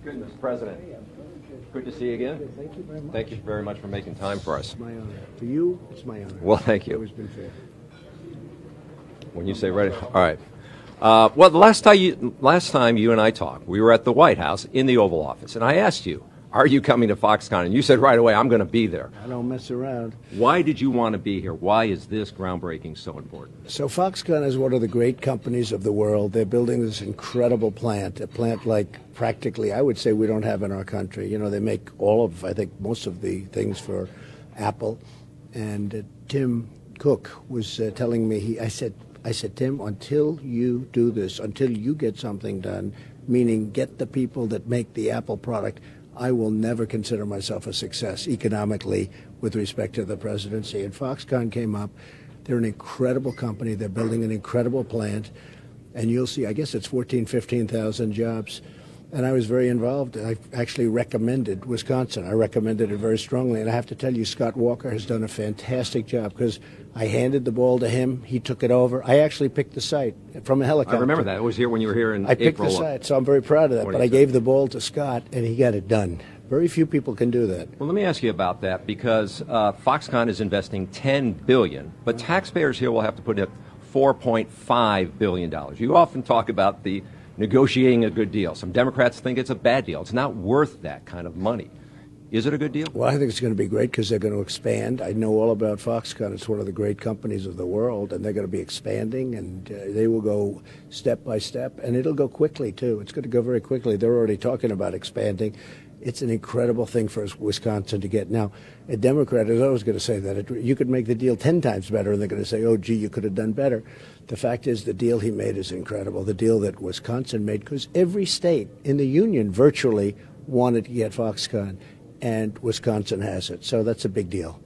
Goodness, President. Good to see you again. Thank you very much. Thank you very much for making time for us. It's my honor. For you, it's my honor. Well, thank It's you. always been fair. When you say ready, all right. Well, the last time you and I talked, we were at the White House in the Oval Office, and I asked you, "Are you coming to Foxconn?" And you said right away, "I'm going to be there." I don't mess around. Why did you want to be here? Why is this groundbreaking so important? So Foxconn is one of the great companies of the world. They're building this incredible plant, a plant like practically, I would say, we don't have in our country. You know, they make all of, I think, most of the things for Apple. And Tim Cook was telling me, I said, Tim, until you do this, until you get something done, meaning get the people that make the Apple product, I will never consider myself a success economically with respect to the presidency. And Foxconn came up. They're an incredible company. They're building an incredible plant. And you'll see, I guess it's 15,000 jobs. And I was very involved. I actually recommended Wisconsin. I recommended it very strongly. And I have to tell you, Scott Walker has done a fantastic job because I handed the ball to him. He took it over. I actually picked the site from a helicopter. I remember that. It was here when you were here in April. I picked the site, so I'm very proud of that. But I gave the ball to Scott, and he got it done. Very few people can do that. Well, let me ask you about that because Foxconn is investing $10 billion, but taxpayers here will have to put up $4.5 billion. You often talk about the negotiating a good deal. Some Democrats think it's a bad deal. It's not worth that kind of money. Is it a good deal? Well, I think it's going to be great because they're going to expand. I know all about Foxconn. It's one of the great companies of the world, and they're going to be expanding, and they will go step by step, and it'll go quickly, too. It's going to go very quickly. They're already talking about expanding. It's an incredible thing for Wisconsin to get. Now, a Democrat is always going to say that. You could make the deal 10 times better, and they're going to say, oh, gee, you could have done better. The fact is the deal he made is incredible, the deal that Wisconsin made, because every state in the union virtually wanted to get Foxconn, and Wisconsin has it. So that's a big deal.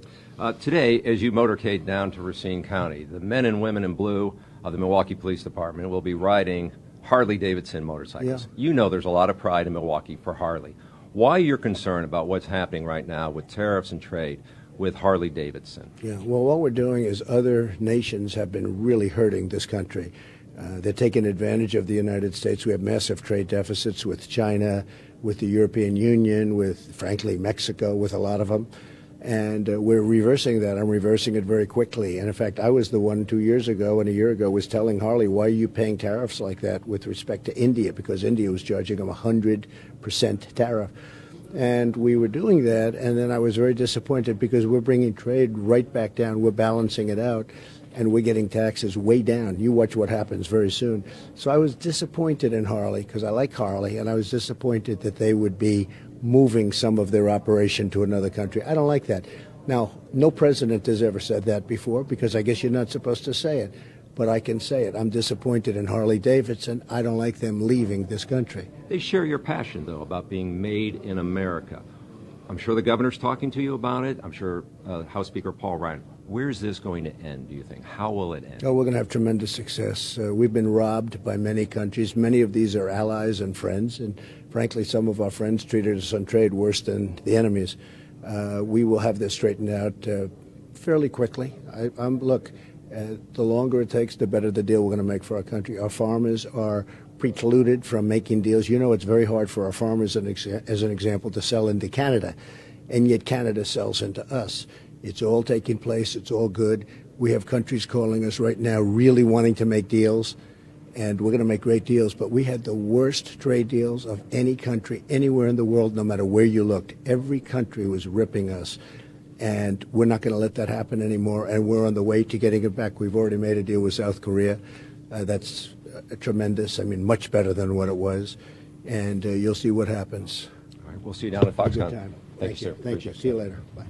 Today, as you motorcade down to Racine County, the men and women in blue of the Milwaukee Police Department will be riding Harley-Davidson motorcycles. Yeah. You know there's a lot of pride in Milwaukee for Harley. Why you're concerned about what's happening right now with tariffs and trade with Harley-Davidson? Yeah, well, what we're doing is other nations have been really hurting this country. They're taking advantage of the United States. We have massive trade deficits with China, with the European Union, with, frankly, Mexico, with a lot of them. And we're reversing that. I'm reversing it very quickly. And, in fact, I was the one 2 years ago and a year ago was telling Harley, why are you paying tariffs like that with respect to India? Because India was charging them 100% tariff. And we were doing that, and then I was very disappointed because we're bringing trade right back down. We're balancing it out, and we're getting taxes way down. You watch what happens very soon. So I was disappointed in Harley because I like Harley, and I was disappointed that they would be moving some of their operation to another country. I don't like that. Now, no president has ever said that before because I guess you're not supposed to say it. But I can say it. I'm disappointed in Harley-Davidson. I don't like them leaving this country. They share your passion, though, about being made in America. I'm sure the governor's talking to you about it. I'm sure House Speaker Paul Ryan. Where's this going to end, do you think? How will it end? Oh, we're going to have tremendous success. We've been robbed by many countries. Many of these are allies and friends. And frankly, some of our friends treated us on trade worse than the enemies. We will have this straightened out fairly quickly. Look, the longer it takes, the better the deal we're going to make for our country. Our farmers are precluded from making deals. You know, it's very hard for our farmers, as an example, to sell into Canada, and yet Canada sells into us. It's all taking place. It's all good. We have countries calling us right now really wanting to make deals, and we're going to make great deals. But we had the worst trade deals of any country anywhere in the world, no matter where you looked. Every country was ripping us. And we're not going to let that happen anymore, and we're on the way to getting it back. We've already made a deal with South Korea. That's tremendous. I mean, much better than what it was. And you'll see what happens. All right, we'll see you down at Foxconn. Good time. Thank you, sir. Thank you. See you later. Bye.